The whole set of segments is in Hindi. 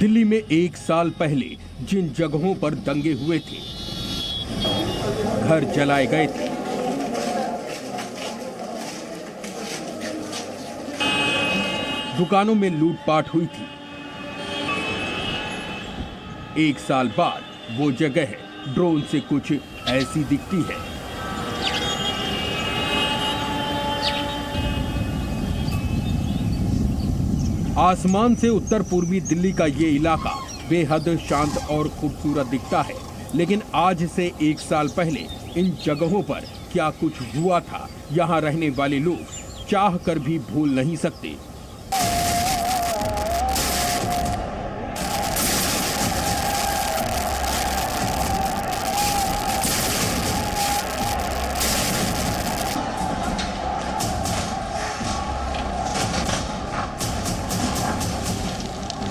दिल्ली में एक साल पहले जिन जगहों पर दंगे हुए थे, घर जलाए गए थे, दुकानों में लूटपाट हुई थी, एक साल बाद वो जगह ड्रोन से कुछ ऐसी दिखती है। आसमान से उत्तर पूर्वी दिल्ली का ये इलाका बेहद शांत और खूबसूरत दिखता है, लेकिन आज से एक साल पहले इन जगहों पर क्या कुछ हुआ था, यहाँ रहने वाले लोग चाह कर भी भूल नहीं सकते।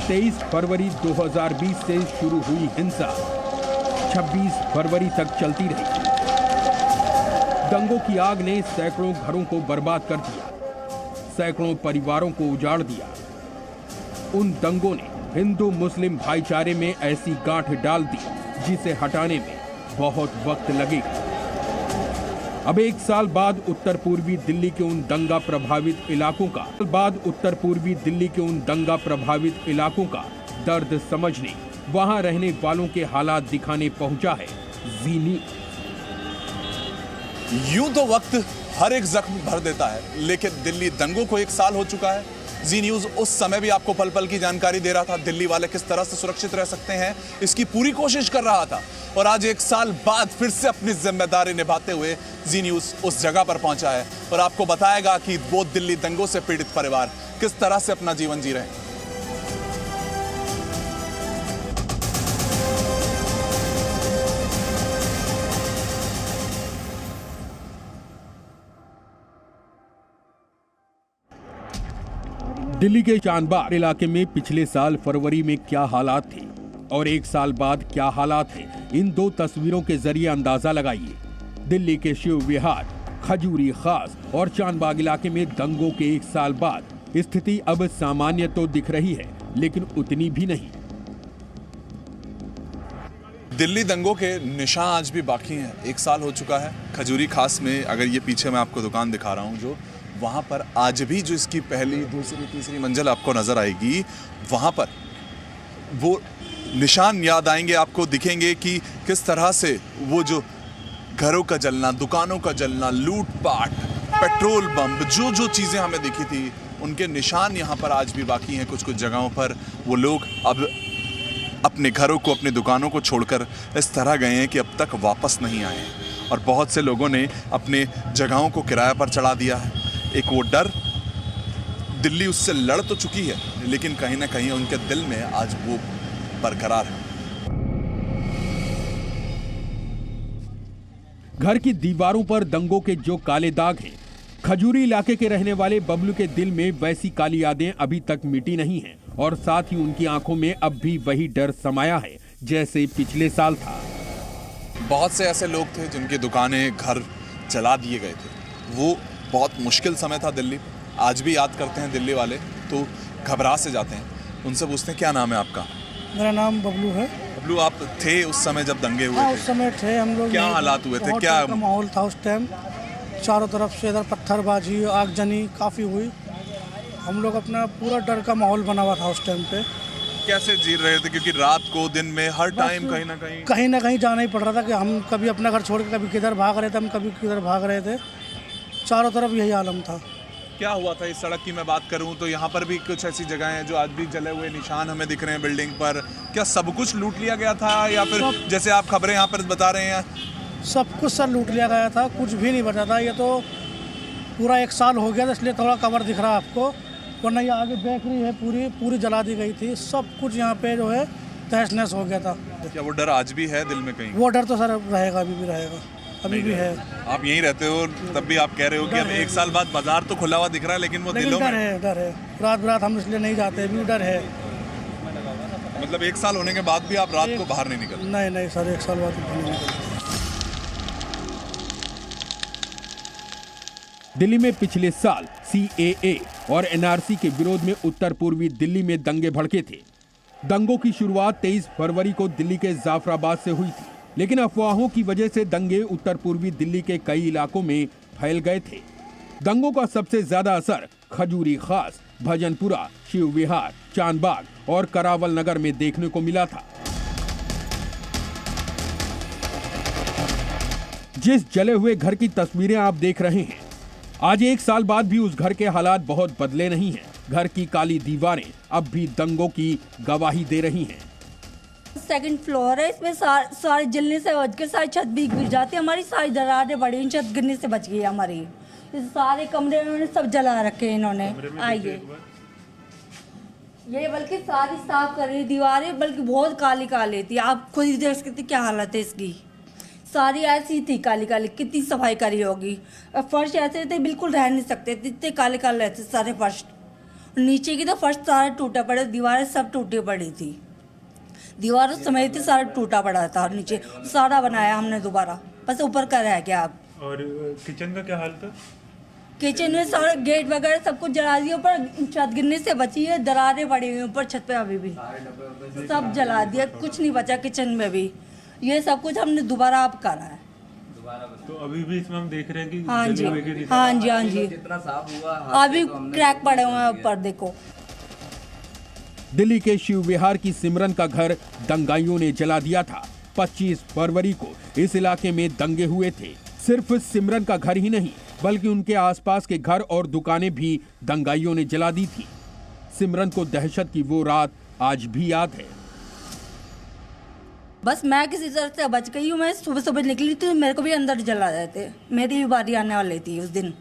तेईस फरवरी 2020 से शुरू हुई हिंसा 26 फरवरी तक चलती रही। दंगों की आग ने सैकड़ों घरों को बर्बाद कर दिया, सैकड़ों परिवारों को उजाड़ दिया। उन दंगों ने हिंदू मुस्लिम भाईचारे में ऐसी गांठ डाल दी जिसे हटाने में बहुत वक्त लगेगा। अब एक साल बाद उत्तर पूर्वी दिल्ली के उन दंगा प्रभावित इलाकों का दर्द समझने, वहां रहने वालों के हालात दिखाने पहुंचा है जी न्यूज़। यूं तो वक्त हर एक जख्म भर देता है, लेकिन दिल्ली दंगों को एक साल हो चुका है। जी न्यूज़ उस समय भी आपको पल पल की जानकारी दे रहा था, दिल्ली वाले किस तरह से सुरक्षित रह सकते हैं इसकी पूरी कोशिश कर रहा था। और आज एक साल बाद फिर से अपनी जिम्मेदारी निभाते हुए जी न्यूज़ उस जगह पर पहुंचा है और आपको बताएगा कि वो दिल्ली दंगों से पीड़ित परिवार किस तरह से अपना जीवन जी रहे हैं। दिल्ली के चांदबाग इलाके में पिछले साल फरवरी में क्या हालात थे और एक साल बाद क्या हालात हैं, इन दो तस्वीरों के जरिए अंदाजा लगाइए। दिल्ली के शिव विहार, खजूरी खास और चांदबाग इलाके में दंगों के एक साल बाद स्थिति अब सामान्य तो दिख रही है, लेकिन उतनी भी नहीं। दिल्ली दंगों के निशान आज भी बाकी हैं। एक साल हो चुका है। खजूरी खास में अगर ये पीछे मैं आपको दुकान दिखा रहा हूँ, जो वहाँ पर आज भी जो इसकी पहली दूसरी तीसरी मंजिल आपको नजर आएगी, वहाँ पर वो निशान याद आएंगे, आपको दिखेंगे कि किस तरह से वो जो घरों का जलना, दुकानों का जलना, लूटपाट, पेट्रोल बम, जो जो चीज़ें हमें दिखी थी उनके निशान यहाँ पर आज भी बाकी हैं। कुछ कुछ जगहों पर वो लोग अब अपने घरों को, अपनी दुकानों को छोड़कर इस तरह गए हैं कि अब तक वापस नहीं आए हैं। और बहुत से लोगों ने अपने जगहों को किराए पर चढ़ा दिया है। एक वो डर, दिल्ली उससे लड़ तो चुकी है, लेकिन कहीं ना कहीं उनके दिल में आज वो बरकरार है। घर की दीवारों पर दंगों के जो काले दाग हैं, खजूरी इलाके के रहने वाले बबलू के दिल में वैसी काली यादें अभी तक मिटी नहीं हैं और साथ ही उनकी आंखों में अब भी वही डर समाया है जैसे पिछले साल था। बहुत से ऐसे लोग थे जिनकी दुकानें, घर जला दिए गए थे। वो बहुत मुश्किल समय था दिल्ली। आज भी याद करते हैं दिल्ली वाले तो घबरा से जाते हैं। उनसे पूछते हैं क्या नाम है आपका? मेरा नाम बबलू है। बबलू, आप थे उस समय जब दंगे हुए थे? उस समय थे हम लोग। क्या हालात हुए थे? क्या माहौल था उस टाइम? चारों तरफ से इधर पत्थरबाजी, आगजनी काफ़ी हुई। हम लोग अपना पूरा डर का माहौल बना हुआ था उस टाइम पे। कैसे जी रहे थे? क्योंकि रात को, दिन में, हर टाइम कहीं ना कहीं जाना ही पड़ रहा था कि हम कभी अपना घर छोड़ के कभी किधर भाग रहे थे, हम कभी किधर भाग रहे थे। चारों तरफ यही आलम था। क्या हुआ था? इस सड़क की मैं बात करूं तो यहाँ पर भी कुछ ऐसी जगह हैं जो आज भी जले हुए निशान हमें दिख रहे हैं बिल्डिंग पर। क्या सब कुछ लूट लिया गया था या फिर जैसे आप खबरें यहाँ पर बता रहे हैं? सब कुछ सर लूट लिया गया था, कुछ भी नहीं बचा था। ये तो पूरा एक साल हो गया था, इसलिए थोड़ा कवर दिख रहा है आपको, वरना ये आगे बेकरी है पूरी जला दी गई थी। सब कुछ यहाँ पे जो है तहस नहस हो गया था। क्या वो डर आज भी है दिल में कहीं? वो डर तो सर रहेगा, अभी भी रहेगा, अभी भी है। आप यहीं रहते हो तब भी आप कह रहे हो कि अब एक साल बाद बाजार तो खुला हुआ दिख रहा है, लेकिन वो दिलों में डर है। रात रात हम इसलिए नहीं जाते, अभी डर है। मतलब एक साल होने के बाद भी आप रात को बाहर नहीं निकलते? नहीं सर, एक साल बाद बाहर नहीं निकलते। दिल्ली में पिछले साल CAA और NRC के विरोध में उत्तर पूर्वी दिल्ली में दंगे भड़के थे। दंगों की शुरुआत 23 फरवरी को दिल्ली के जाफराबाद से हुई थी, लेकिन अफवाहों की वजह से दंगे उत्तर पूर्वी दिल्ली के कई इलाकों में फैल गए थे। दंगों का सबसे ज्यादा असर खजूरी खास, भजनपुरा, शिव विहार, चांदबाग और करावल नगर में देखने को मिला था। जिस जले हुए घर की तस्वीरें आप देख रहे हैं, आज 1 साल बाद भी उस घर के हालात बहुत बदले नहीं हैं। घर की काली दीवारें अब भी दंगों की गवाही दे रही हैं। सेकंड फ्लोर है, इसमें सारे जलने से बच के सारी छत भी गिर जाती है हमारी, सारी दरारें बड़ी, छत गिरने से बच गई है हमारी। सारे कमरे इन्होंने सब जला रखे हैं इन्होंने। आइए, ये बल्कि सारी साफ कर रही दीवारें, बल्कि बहुत काली काली थी। आप खुद ही देख सकते क्या हालत है इसकी, सारी ऐसी थी काली काली। कितनी सफाई करी होगी। फर्श ऐसे थे बिल्कुल रह नहीं सकते, इतने काले काले रहते सारे फर्श। नीचे की तो फर्श सारे टूटा पड़े, दीवारें सब टूटी पड़ी थी, दीवार समेत सारा टूटा पड़ा था। नीचे सारा बनाया हमने दोबारा, बस ऊपर का रह गया अब। और किचन का क्या हाल था? किचन में सारा गेट वगैरह सब कुछ जला दिया, ऊपर छत गिरने से बची है, दरारें पड़ी हुई ऊपर छत पे अभी भी, सब जला दिया, कुछ नहीं बचा किचन में भी। ये सब कुछ हमने दोबारा अब करा है। तो अभी भी इसमें हम देख रहे हैं कि हाँ जी, हाँ जी, हाँ जी, जितना साफ हुआ अभी क्रैक पड़े हुए हैं ऊपर, देखो। दिल्ली के शिव विहार की सिमरन का घर दंगाइयों ने जला दिया था। 25 फरवरी को इस इलाके में दंगे हुए थे। सिर्फ सिमरन का घर ही नहीं, बल्कि उनके आसपास के घर और दुकानें भी दंगाइयों ने जला दी थी। सिमरन को दहशत की वो रात आज भी याद है। बस मैं किसी तरह से बच गई हूँ। मैं सुबह सुबह निकली थी, मेरे को भी अंदर जला रहे थे। मेरी भी बारी आने वाली थी उस दिन।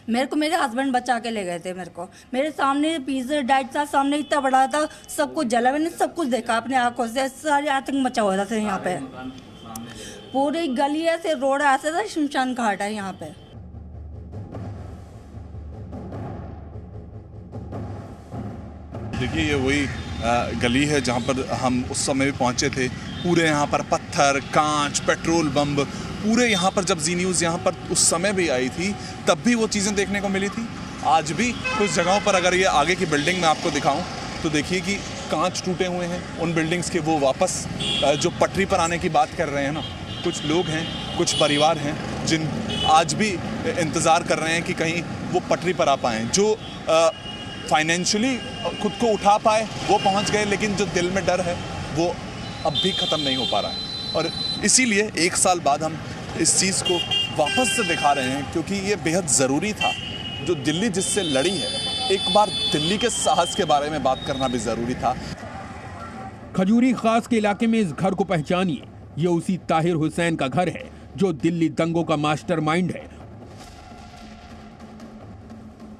मेरे को मेरे हस्बैंड बचा के ले गए थे। मेरे सामने पिज्जा डाइट था, सामने इतना बड़ा था, सब कुछ जला। मैंने सब कुछ देखा अपने आंखों से। सारे आतंक मचा हुआ था यहाँ पे। पूरी गली ऐसे, रोड ऐसे था, शमशान घाट है यहाँ पे। देखिए, ये वही गली है जहाँ पर हम उस समय भी पहुँचे थे। पूरे यहाँ पर पत्थर, कांच, पेट्रोल बम, पूरे यहाँ पर जब जी न्यूज़ यहाँ पर उस समय भी आई थी, तब भी वो चीज़ें देखने को मिली थी। आज भी कुछ जगहों पर, अगर ये आगे की बिल्डिंग में आपको दिखाऊं, तो देखिए कि कांच टूटे हुए हैं उन बिल्डिंग्स के। वो वापस जो पटरी पर आने की बात कर रहे हैं ना, कुछ लोग हैं, कुछ परिवार हैं जिन आज भी इंतज़ार कर रहे हैं कि कहीं वो पटरी पर आ पाएँ। जो फाइनेंशियली खुद को उठा पाए वो पहुंच गए, लेकिन जो दिल में डर है वो अब भी ख़त्म नहीं हो पा रहा है। और इसीलिए 1 साल बाद हम इस चीज़ को वापस से दिखा रहे हैं, क्योंकि ये बेहद ज़रूरी था। जो दिल्ली जिससे लड़ी है, एक बार दिल्ली के साहस के बारे में बात करना भी ज़रूरी था। खजूरी खास के इलाके में इस घर को पहचानिए। ये उसी ताहिर हुसैन का घर है जो दिल्ली दंगों का मास्टरमाइंड है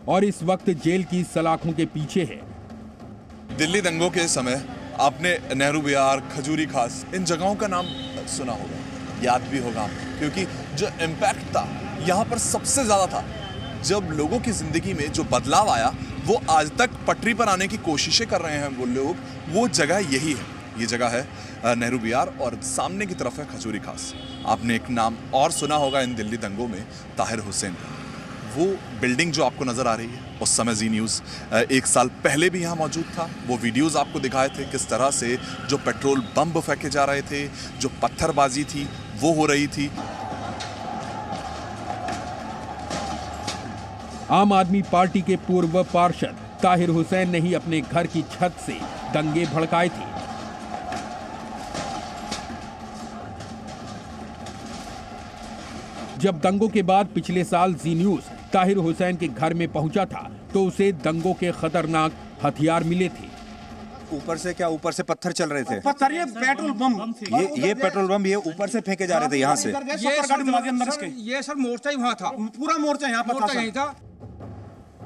और इस वक्त जेल की सलाखों के पीछे है। दिल्ली दंगों के समय आपने नेहरू विहार, खजूरी खास, इन जगहों का नाम सुना होगा, याद भी होगा, क्योंकि जो इम्पैक्ट था यहाँ पर सबसे ज़्यादा था। जब लोगों की ज़िंदगी में जो बदलाव आया, वो आज तक पटरी पर आने की कोशिशें कर रहे हैं वो लोग। वो जगह यही है, ये जगह है नेहरू विहार और सामने की तरफ है खजूरी खास। आपने एक नाम और सुना होगा इन दिल्ली दंगों में, ताहिर हुसैन। वो बिल्डिंग जो आपको नज़र आ रही है, उस समय जी न्यूज़ 1 साल पहले भी यहाँ मौजूद था। वो वीडियोज़ आपको दिखाए थे किस तरह से जो पेट्रोल बम फेंके जा रहे थे, जो पत्थरबाजी थी वो हो रही थी। आम आदमी पार्टी के पूर्व पार्षद ताहिर हुसैन ने ही अपने घर की छत से दंगे भड़काए थे। जब दंगों के बाद पिछले साल जी न्यूज़ ताहिर हुसैन के घर में पहुंचा था, तो उसे दंगों के खतरनाक हथियार मिले थे। ऊपर से क्या, ऊपर से पत्थर चल रहे थे। पत्थर, ये पेट्रोल बम, ये पेट्रोल बम ये ऊपर से फेंके जा रहे थे यहाँ से। ये सर मोर्चा ही वहाँ था, पूरा मोर्चा यहाँ पर था।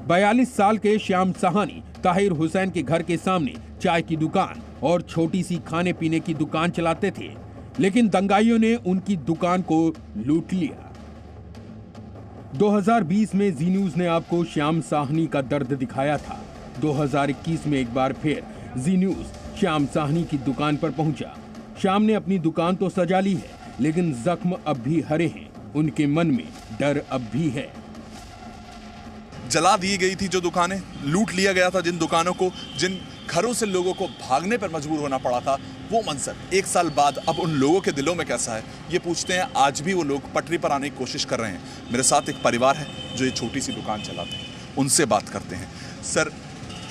42 साल के श्याम साहनी ताहिर हुसैन के घर के सामने चाय की दुकान और छोटी सी खाने पीने की दुकान चलाते थे, लेकिन दंगाइयों ने उनकी दुकान को लूट लिया। 2020 में जी न्यूज़ ने आपको श्याम साहनी का दर्द दिखाया था। 2021 में एक बार फिर जी न्यूज़ श्याम साहनी की दुकान पर पहुंचा। श्याम ने अपनी दुकान तो सजा ली है, लेकिन जख्म अब भी हरे हैं। उनके मन में डर अब भी है। जला दी गई थी जो दुकानें, लूट लिया गया था जिन दुकानों को, जिन घरों से लोगों को भागने पर मजबूर होना पड़ा था, वो मंजर 1 साल बाद अब उन लोगों के दिलों में कैसा है, ये पूछते हैं। आज भी वो लोग पटरी पर आने की कोशिश कर रहे हैं। मेरे साथ एक परिवार है जो ये छोटी सी दुकान चलाते हैं, उनसे बात करते हैं। सर,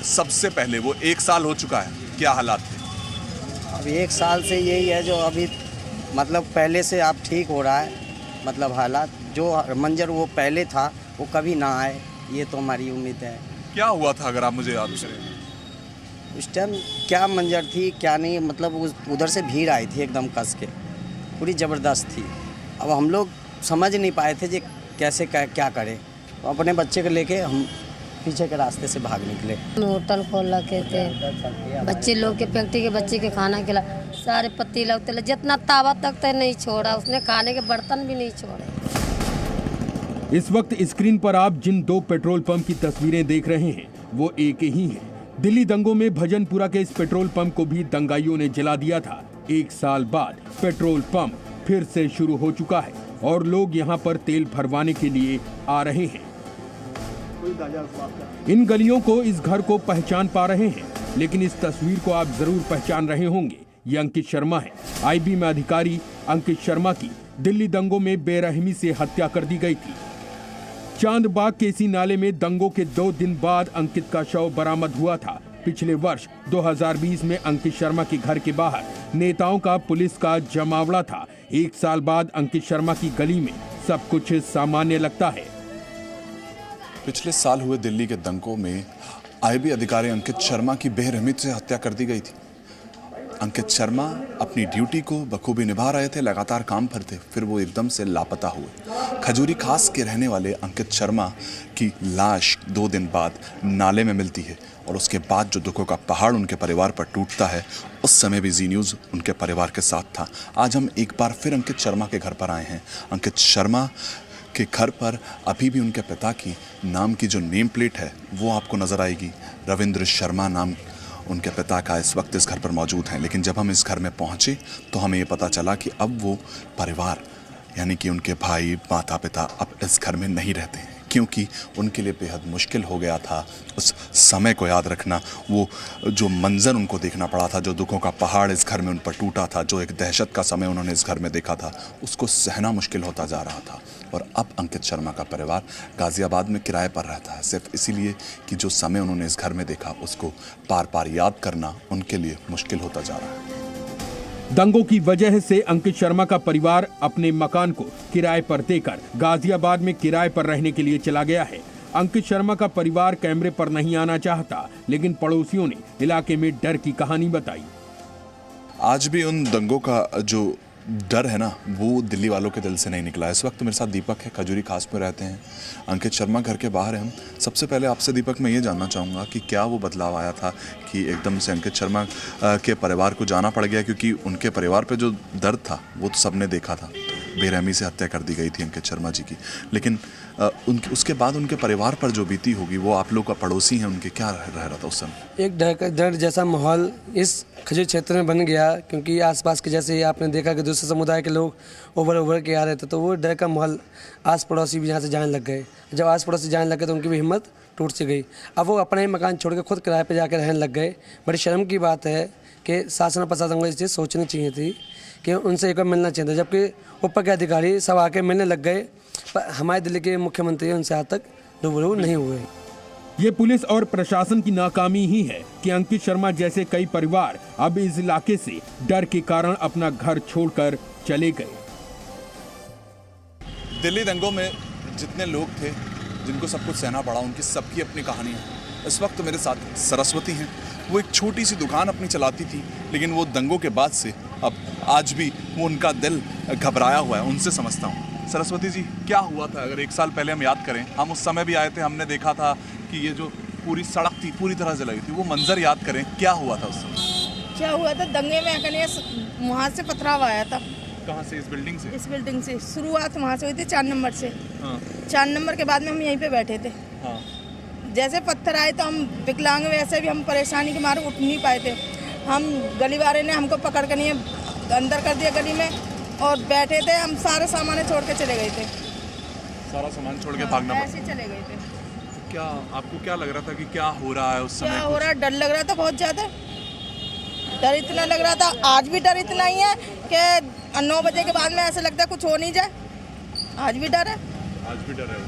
सबसे पहले वो 1 साल हो चुका है, क्या हालात थे? अब 1 साल से यही है जो अभी मतलब पहले से अब ठीक हो रहा है, मतलब हालात जो मंजर वो पहले था वो कभी ना आए, ये तो हमारी उम्मीद है। क्या हुआ था अगर आप मुझे याद करें? उस टाइम क्या मंजर थी क्या नहीं, मतलब उधर से भीड़ आई थी एकदम कस के, पूरी ज़बरदस्त थी। अब हम लोग समझ नहीं पाए थे कि कैसे क्या करें, तो अपने बच्चे को लेके हम पीछे के रास्ते से भाग निकले। होटल खोल रखे थे, बच्चे लोग के फैक्ट्री के बच्चे के खाना खिला, सारे पतीला उतला जितना तावा तक तो नहीं छोड़ा उसने, खाने के बर्तन भी नहीं छोड़े। इस वक्त स्क्रीन पर आप जिन 2 पेट्रोल पंप की तस्वीरें देख रहे हैं वो एक ही है। दिल्ली दंगों में भजनपुरा के इस पेट्रोल पंप को भी दंगाइयों ने जला दिया था। 1 साल बाद पेट्रोल पंप फिर से शुरू हो चुका है और लोग यहाँ पर तेल भरवाने के लिए आ रहे हैं। इन गलियों को, इस घर को पहचान पा रहे हैं, लेकिन इस तस्वीर को आप जरूर पहचान रहे होंगे। ये अंकित शर्मा है। आईबी में अधिकारी अंकित शर्मा की दिल्ली दंगों में बेरहमी से हत्या कर दी गई थी। चांदबाग केसी नाले में दंगों के 2 दिन बाद अंकित का शव बरामद हुआ था। पिछले वर्ष 2020 में अंकित शर्मा के घर के बाहर नेताओं का, पुलिस का जमावड़ा था। 1 साल बाद अंकित शर्मा की गली में सब कुछ सामान्य लगता है। पिछले साल हुए दिल्ली के दंगों में आईबी अधिकारी अंकित शर्मा की बेरहमी से हत्या कर दी गई थी। अंकित शर्मा अपनी ड्यूटी को बखूबी निभा रहे थे, लगातार काम पर थे, फिर वो एकदम से लापता हुए। खजूरी खास के रहने वाले अंकित शर्मा की लाश 2 दिन बाद नाले में मिलती है और उसके बाद जो दुखों का पहाड़ उनके परिवार पर टूटता है, उस समय भी जी न्यूज़ उनके परिवार के साथ था। आज हम एक बार फिर अंकित शर्मा के घर पर आए हैं। अंकित शर्मा के घर पर अभी भी उनके पिता की नाम की जो नेम प्लेट है वो आपको नज़र आएगी। रविंद्र शर्मा नाम उनके पिता का इस वक्त इस घर पर मौजूद है। लेकिन जब हम इस घर में पहुंचे तो हमें ये पता चला कि अब वो परिवार यानी कि उनके भाई, माता पिता अब इस घर में नहीं रहते हैं, क्योंकि उनके लिए बेहद मुश्किल हो गया था उस समय को याद रखना। वो जो मंजर उनको देखना पड़ा था, जो दुखों का पहाड़ इस घर में उन पर टूटा था, जो एक दहशत का समय उन्होंने इस घर में देखा था, उसको सहना मुश्किल होता जा रहा था। और अब अंकित शर्मा का परिवार गाजियाबाद में किराए पर रहता है, सिर्फ इसीलिए कि जो समय उन्होंने इस घर में देखा उसको बार बार याद करना उनके लिए मुश्किल होता जा रहा है। दंगों की वजह से अंकित शर्मा का परिवार अपने मकान को किराए पर देकर गाजियाबाद में किराए पर रहने के लिए चला गया है। अंकित शर्मा का परिवार कैमरे पर नहीं आना चाहता, लेकिन पड़ोसियों ने इलाके में डर की कहानी बताई। आज भी उन दंगों का जो डर है ना, वो दिल्ली वालों के दिल से नहीं निकला। इस वक्त मेरे साथ दीपक है, खजूरी खास में रहते हैं। अंकित शर्मा घर के बाहर है। हम सबसे पहले आपसे दीपक मैं ये जानना चाहूँगा कि क्या वो बदलाव आया था कि एकदम से अंकित शर्मा के परिवार को जाना पड़ गया, क्योंकि उनके परिवार पे जो दर्द था वो तो सबने देखा था। बेरहमी से हत्या कर दी गई थी अंकित शर्मा जी की, लेकिन उसके बाद उनके परिवार पर जो बीती होगी, वो आप लोग का पड़ोसी हैं, उनके क्या रह रहा था उस समय? एक डर जैसा माहौल इस खजूरी क्षेत्र में बन गया, क्योंकि आसपास के जैसे आपने देखा कि दूसरे समुदाय के लोग उभर के आ रहे थे, तो वो डर का माहौल आस पड़ोसी भी यहाँ से जाने लग गए। जब आस पड़ोसी जाने लग गए तो उनकी भी हिम्मत टूट सी गई। अब वो अपना ही मकान छोड़ के खुद किराए पर जाकर रहने लग गए। बड़ी शर्म की बात है कि शासन और प्रशासन को इस चीज़ सोचनी चाहिए थी कि उनसे एक बार मिलना चाहिए था, जबकि ऊपर के अधिकारी सब आके मिलने लग गए, पर हमारे दिल्ली के मुख्यमंत्री उनसे आज तक रूबरू नहीं हुए। ये पुलिस और प्रशासन की नाकामी ही है कि अंकित शर्मा जैसे कई परिवार अब इस इलाके से डर के कारण अपना घर छोड़कर चले गए। दिल्ली दंगों में जितने लोग थे, जिनको सब कुछ सहना पड़ा, उनकी सबकी अपनी कहानी है। इस वक्त मेरे साथ सरस्वती हैं। वो एक छोटी सी दुकान अपनी चलाती थी, लेकिन वो दंगों के बाद से अब आज भी वो उनका दिल घबराया हुआ है। उनसे समझता हूँ। सरस्वती जी, क्या हुआ था? अगर 1 साल पहले हम याद करें, हम उस समय भी आए थे, हमने देखा था कि ये जो पूरी सड़क थी पूरी तरह से लगी थी। वो मंजर याद करें, क्या हुआ था उस समय? क्या हुआ था? दंगे में वहाँ से पथराव आया था। कहाँ से? इस बिल्डिंग से? इस बिल्डिंग से शुरुआत वहाँ से हुई थी, 4 नंबर से। हाँ। 4 नंबर के बाद में हम यहीं पे बैठे थे। हाँ। जैसे पत्थर आए तो हम विकलांग, वैसे भी हम परेशानी के मारे उठ नहीं पाए थे। हम गली वाले ने हमको पकड़ कर नहीं अंदर कर दिया गली में और बैठे थे। हम सारे सामान छोड़ के चले गए थे। सारा सामान छोड़ के भागना पड़ा? ऐसे चले गए थे। क्या आपको क्या लग रहा था कि क्या हो रहा है उस समय? क्या हो रहा है, डर लग रहा था बहुत ज़्यादा। डर इतना लग रहा था, आज भी डर इतना ही है कि 9 बजे के बाद में ऐसा लगता है कुछ हो नहीं जाए। आज भी डर है। आज भी डर है?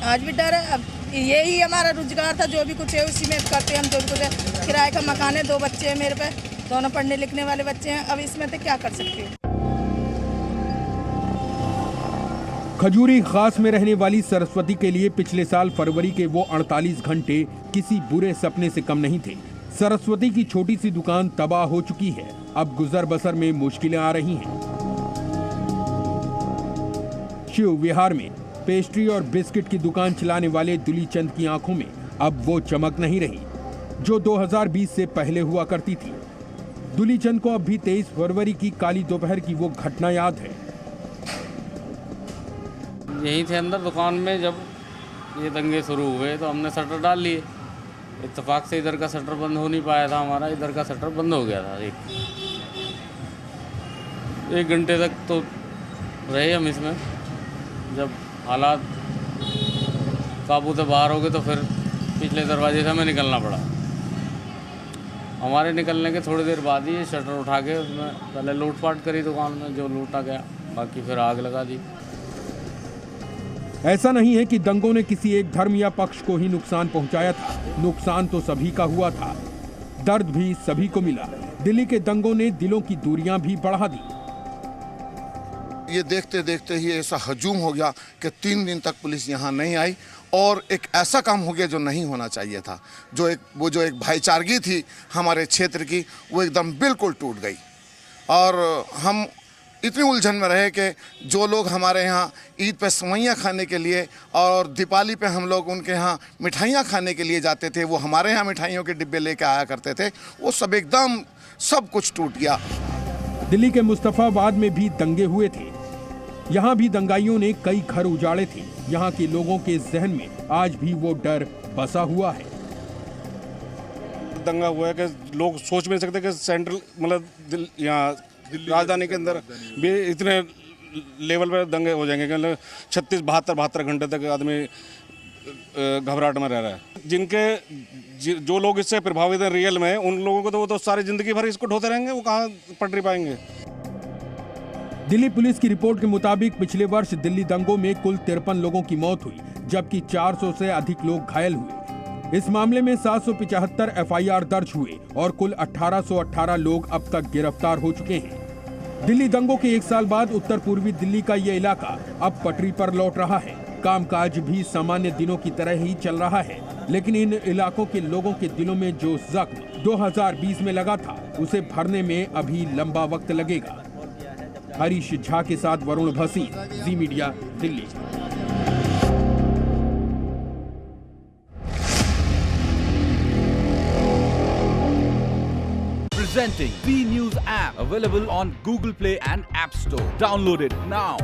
आज भी डर है। अब यही हमारा रोजगार था, जो भी कुछ है उसी में करते हम। जो भी कुछ है, किराए का मकान है, 2 बच्चे हैं मेरे पे, दोनों पढ़ने लिखने वाले बच्चे हैं। अब इसमें तो क्या कर सकते हैं। खजूरी खास में रहने वाली सरस्वती के लिए पिछले साल फरवरी के वो 48 घंटे किसी बुरे सपने से कम नहीं थे। सरस्वती की छोटी सी दुकान तबाह हो चुकी है। अब गुजर बसर में मुश्किलें आ रही हैं। शिव विहार में पेस्ट्री और बिस्किट की दुकान चलाने वाले दुलीचंद की आंखों में अब वो चमक नहीं रही जो 2020 से पहले हुआ करती थी। दुलीचंद को अब भी 23 फरवरी की काली दोपहर की वो घटना याद है। यहीं थे अंदर दुकान में, जब ये दंगे शुरू हुए तो हमने शटर डाल लिए। इत्तेफाक से इधर का शटर बंद हो नहीं पाया था हमारा, इधर का शटर बंद हो गया था। एक घंटे तक तो रहे हम इसमें। जब हालात काबू से बाहर हो गए तो फिर पिछले दरवाजे से हमें निकलना पड़ा। हमारे निकलने के थोड़ी देर बाद ही शटर उठा के उसमें पहले लूटपाट करी दुकान में, जो लूटा गया, बाकी फिर आग लगा दी। ऐसा नहीं है कि दंगों ने किसी एक धर्म या पक्ष को ही नुकसान पहुंचाया था। नुकसान तो सभी का हुआ था, दर्द भी सभी को मिला। दिल्ली के दंगों ने दिलों की दूरियां भी बढ़ा दी। ये देखते देखते ही ऐसा हजूम हो गया कि 3 दिन तक पुलिस यहाँ नहीं आई और एक ऐसा काम हो गया जो नहीं होना चाहिए था। जो एक भाईचारगी थी हमारे क्षेत्र की, वो एकदम बिल्कुल टूट गई। और हम इतनी उलझन में रहे कि जो लोग हमारे यहाँ ईद पे सेवइयाँ खाने के लिए और दीपावली पे हम लोग उनके यहाँ मिठाइयाँ खाने के लिए जाते थे, वो हमारे यहाँ मिठाइयों के डिब्बे लेके आया करते थे, वो सब एकदम सब कुछ टूट गया। दिल्ली के मुस्तफाबाद में भी दंगे हुए थे। यहाँ भी दंगाइयों ने कई घर उजाड़े थे। यहाँ के लोगों के जहन में आज भी वो डर बसा हुआ है। दंगा हुआ है कि लोग सोच भी नहीं सकते कि सेंट्रल मतलब यहाँ राजधानी के अंदर भी इतने लेवल पर दंगे हो जाएंगे कि 36-72 घंटे तक आदमी घबराहट में रह रहा है। जो लोग इससे प्रभावित हैं रियल में, उन लोगों को तो वो तो सारी जिंदगी भर इसको ढोते रहेंगे, वो कहाँ पटरी पाएंगे। दिल्ली पुलिस की रिपोर्ट के मुताबिक पिछले वर्ष दिल्ली दंगों में कुल 53 लोगों की मौत हुई, जबकि 400 से अधिक लोग घायल हुए। इस मामले में 775 एफआईआर दर्ज हुए और कुल 1818 लोग अब तक गिरफ्तार हो चुके हैं। दिल्ली दंगों के 1 साल बाद उत्तर पूर्वी दिल्ली का ये इलाका अब पटरी पर लौट रहा है। कामकाज भी सामान्य दिनों की तरह ही चल रहा है, लेकिन इन इलाकों के लोगों के दिलों में जो जख्म 2020 में लगा था, उसे भरने में अभी लंबा वक्त लगेगा। हरीश झा के साथ Varun Bhasin, Zee Media, Delhi. Presenting B News app, available on Google Play and App Store. Download it now.